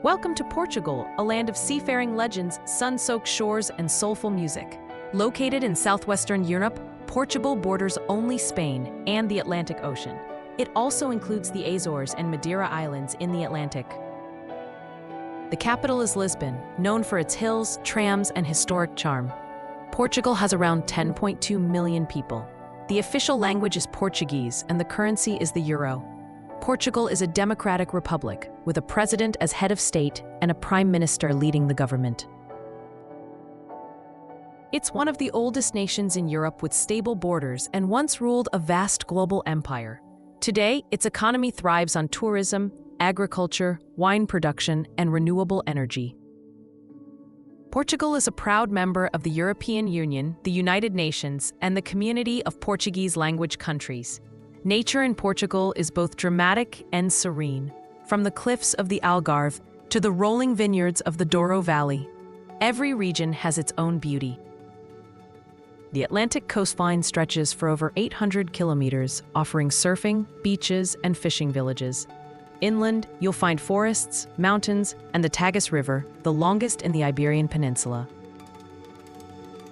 Welcome to Portugal, a land of seafaring legends, sun-soaked shores, and soulful music. Located in southwestern Europe, Portugal borders only Spain and the Atlantic Ocean. It also includes the Azores and Madeira Islands in the Atlantic. The capital is Lisbon, known for its hills, trams, and historic charm. Portugal has around 10.2 million people. The official language is Portuguese, and the currency is the euro. Portugal is a democratic republic, with a president as head of state and a prime minister leading the government. It's one of the oldest nations in Europe with stable borders and once ruled a vast global empire. Today, its economy thrives on tourism, agriculture, wine production, and renewable energy. Portugal is a proud member of the European Union, the United Nations, and the Community of Portuguese-language countries. Nature in Portugal is both dramatic and serene, from the cliffs of the Algarve to the rolling vineyards of the Douro Valley. Every region has its own beauty. The Atlantic coastline stretches for over 800 kilometers, offering surfing, beaches, and fishing villages. Inland, you'll find forests, mountains, and the Tagus River, the longest in the Iberian Peninsula.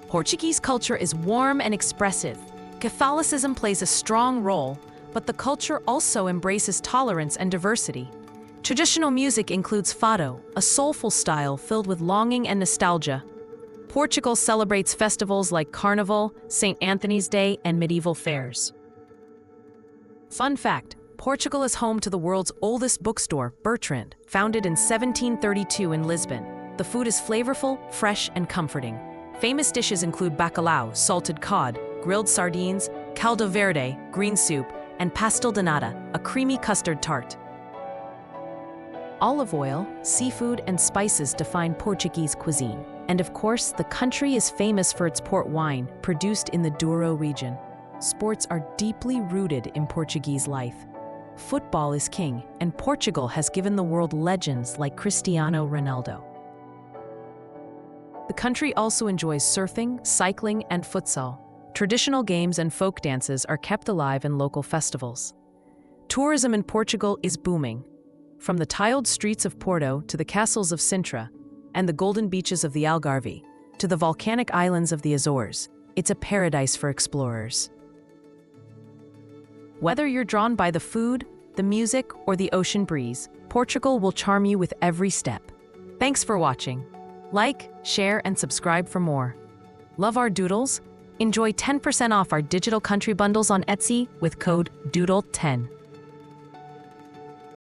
Portuguese culture is warm and expressive. Catholicism plays a strong role, but the culture also embraces tolerance and diversity. Traditional music includes Fado, a soulful style filled with longing and nostalgia. Portugal celebrates festivals like Carnival, St. Anthony's Day, and medieval fairs. Fun fact, Portugal is home to the world's oldest bookstore, Bertrand, founded in 1732 in Lisbon. The food is flavorful, fresh, and comforting. Famous dishes include bacalhau, salted cod, grilled sardines, caldo verde, green soup, and pastel de nata, a creamy custard tart. Olive oil, seafood, and spices define Portuguese cuisine. And of course, the country is famous for its port wine, produced in the Douro region. Sports are deeply rooted in Portuguese life. Football is king, and Portugal has given the world legends like Cristiano Ronaldo. The country also enjoys surfing, cycling, and futsal. Traditional games and folk dances are kept alive in local festivals. Tourism in Portugal is booming. From the tiled streets of Porto to the castles of Sintra and the golden beaches of the Algarve to the volcanic islands of the Azores, it's a paradise for explorers. Whether you're drawn by the food, the music, or the ocean breeze, Portugal will charm you with every step. Thanks for watching. Like, share, and subscribe for more. Love our doodles? Enjoy 10% off our digital country bundles on Etsy with code DOODLE10.